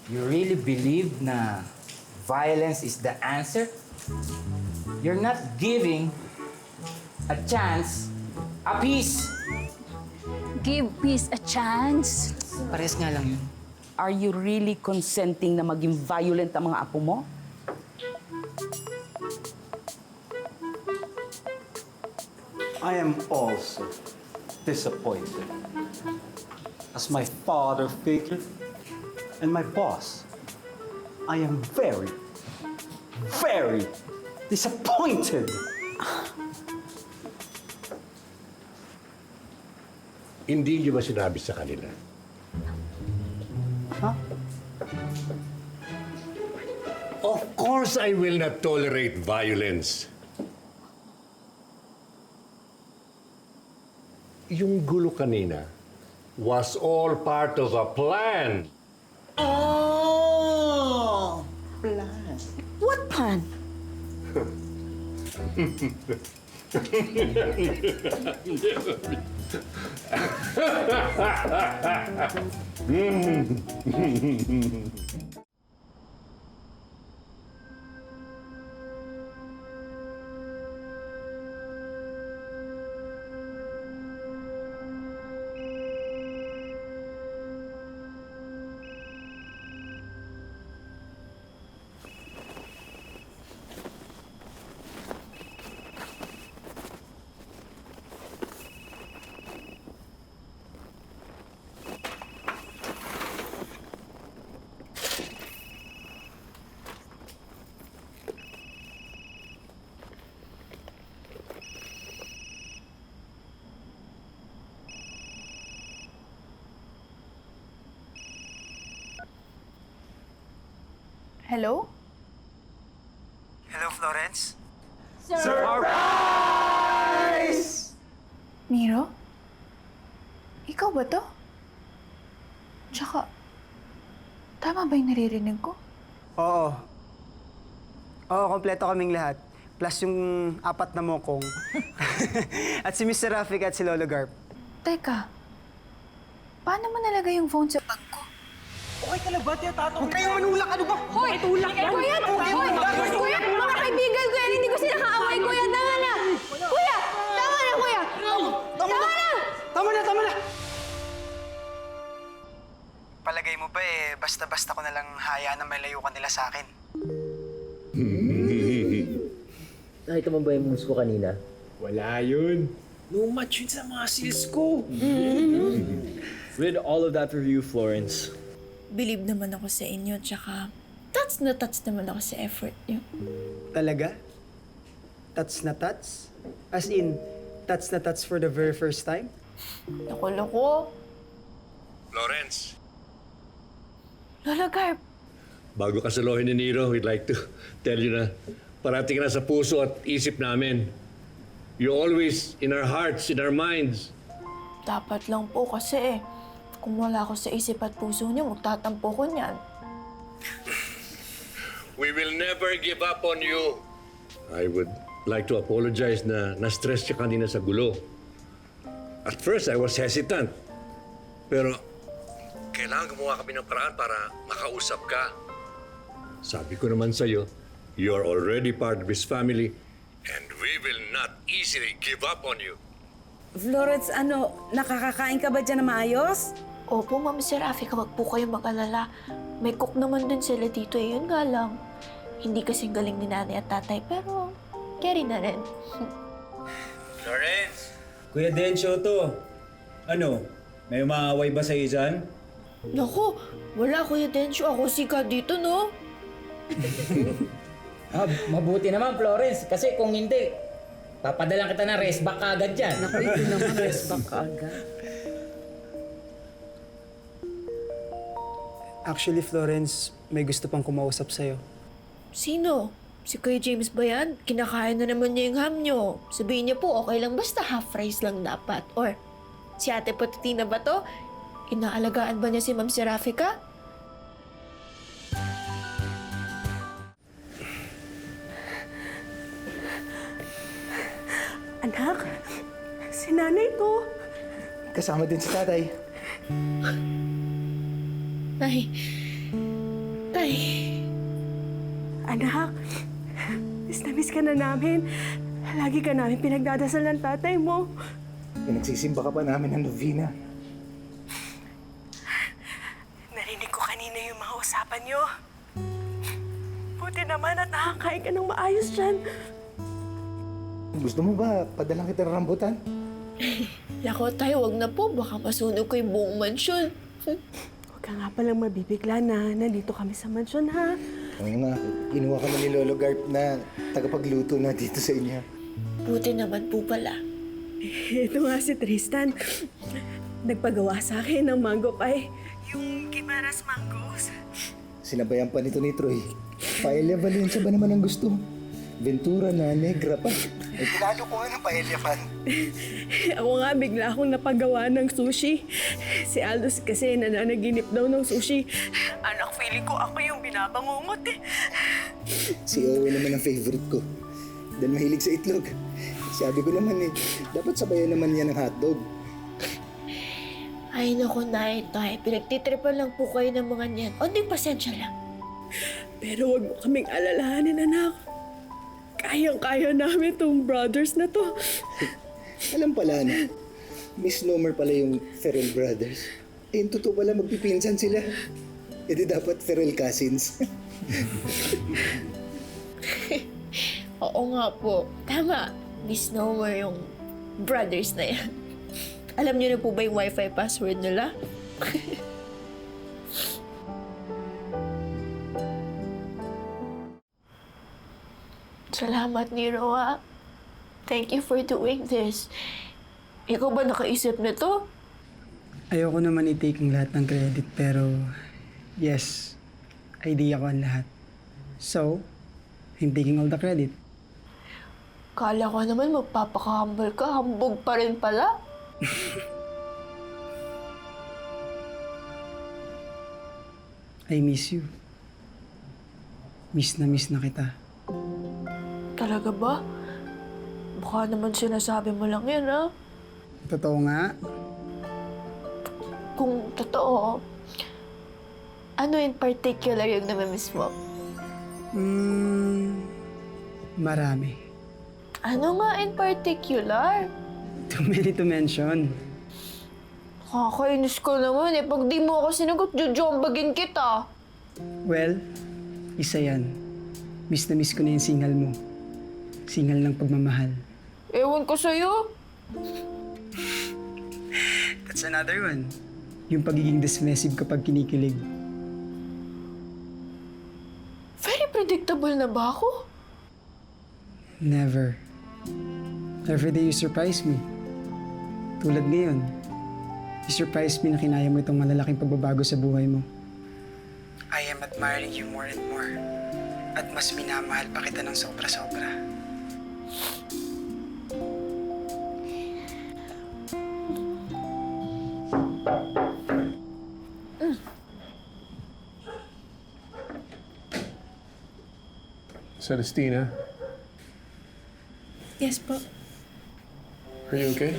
You really believe na violence is the answer? You're not giving a chance, a peace. Give peace a chance. Pares nga lang yun. Are you really consenting na maging violent ang mga apo mo? I am also disappointed. As my father figure and my boss, I am very, very disappointed. Hindi niyo ba sinabi sa kanila? Huh? Of course I will not tolerate violence. Yung gulo kanina was all part of a plan. Oh, plan. What plan? Hello? Hello, Florence? Miro? Ikaw ba to? Tsaka, tama ba yung naririnig ko? Oo. Oo, kompleto kaming lahat. Plus yung apat na mokong. At si Mr. Rafik at si Lolo Garp. Teka, paano mo nalagay yung phone sa bag ko? Okay ka na ba? Huwag kayong manulak! Ano ba? Hoy! Tulak yan! Kuya! Hoy! Kuya! Mga kaibigan ko yan! Hindi ko sila kaaway! Kuya, tama na! Kuya! Tama na, kuya! Tama na! Tama na! Palagay mo ba basta-basta ko nalang hayaan na may layukan nila sa akin? Nakita mo ba yung moves ko kanina? Wala yun. No match yun sa mga skills ko. Read all of that review, Florence. Believe naman ako sa inyo, tsaka touch na touch naman ako sa effort niyo. Talaga? Tats na tats? As in, tats na tats for the very first time? Loko-loko. Lawrence, Lola Garp, bago ka saluhin ni Nero, we'd like to tell you na parating ka na sa puso at isip namin. You're always in our hearts, in our minds. dapat lang po kasi kung wala ako sa isip at puso niyo, magtatampo ko niyan. We will never give up on you. I would like to apologize na na-stress siya kanina sa gulo. At first, I was hesitant. Pero kailangan gumawa kami ng paraan para makausap ka. Sabi ko naman sa'yo, you're already part of his family and we will not easily give up on you. Florence, nakakakain ka ba dyan na maayos? Opo, Ma'am Serafika, wag po kayo mag-alala. May cook naman din sila dito eh, yun nga lang. Hindi kasing galing ni nanay at tatay, pero carry na rin. Florence! Kuya Dencio to. Ano? May umaaway ba sa dyan? Naku, wala Kuya Densyo. Ako sika dito, no? Mabuti naman, Florence. Kasi kung hindi, papadalan kita ng rest back agad dyan. Naku, ito naman, rest back agad. Actually, Florence, may gusto pang kumausap sa'yo. Sino? Si Kuya James ba yan? Kinakain na naman niya yung ham niyo. Sabihin niya po, okay lang basta half rice lang dapat. Or, si Ate Potitina ba to? Inaalagaan ba niya si Ma'am Serafika? Anak, si nanay ko. Kasama din si tatay. Ay, tatay. Anak, miss na miss ka na namin. Lagi ka namin pinagdadasal ng tatay mo. Pinagsisimba ka pa namin ng novena. Narinig ko kanina yung mga usapan niyo. Buti naman at nakakain ka ng maayos dyan. Gusto mo ba padalang kita ng rambutan? Lako tayo, wag na po. Baka masunog ko yung buong mansyon. Huwag ka nga palang mabibigla na nandito kami sa mansyon, ha? Oo nga, kinuha ka na ni Lolo Garp na tagapagluto na dito sa inyo. Buti naman po pala. Ito nga si Tristan. Nagpagawa sa akin ng mango pie. Yung Kimaras mangoes. Sinabayan pa nito ni Troy. Paella Valencia ba naman ang gusto? Ventura na negra pa. Ay, tinalo ko nga ng paella fan. Ako nga bigla akong napagawa ng sushi. Si Aldous kasi nananaginip daw ng sushi. Anak, feeling ko ako yung binabangungot eh. Si Owen naman ang favorite ko. Dahil mahilig sa itlog. Sabi ko naman eh, dapat sabayan naman yan ng hotdog. Ay, naku, Nay, Tay. Pinagtitripan lang po kayo ng mga niyan. O, di pasensya lang. Pero wag mo kaming alalahanin, anak. Kayang-kaya namin tong brothers na to. Alam pala na, misnomer pala yung Ferrell Brothers. Eh, yung totoo pala magpipinsan sila. E di dapat Ferrell Cousins. Oo nga po. Tama. Misnomer yung brothers na yan. Alam niyo na po ba yung wifi password nila? Salamat, Nero, ha? Thank you for doing this. Ikaw ba nakaisip na to? Ayoko naman i-take ang lahat ng credit, pero yes, idea ko ang lahat. So, I'm taking all the credit. Kala ko naman magpapaka-humble ka. Hambog pa rin pala. I miss you. Miss na kita. Talaga ba? Baka naman sinasabi mo lang yan, ha? Totoo nga. Kung totoo, ano in particular yung namimiss mo? Marami. Ano nga in particular? Too many to mention. Kakainis ko naman eh. Pag di mo ako sinagot, jujombagin kita. Well, isa yan. Miss na miss ko na yung singal mo. Singal ng pagmamahal. Ewan ko sa'yo. That's another one. Yung pagiging dismissive kapag kinikilig. Very predictable na ba ako? Never. Every day you surprise me. Tulad ngayon. You surprise me na kinaya mo itong malalaking pagbabago sa buhay mo. I am admiring you more and more. At mas minamahal pa kita ng sobra-sobra. Celestina, Yes po. are you okay?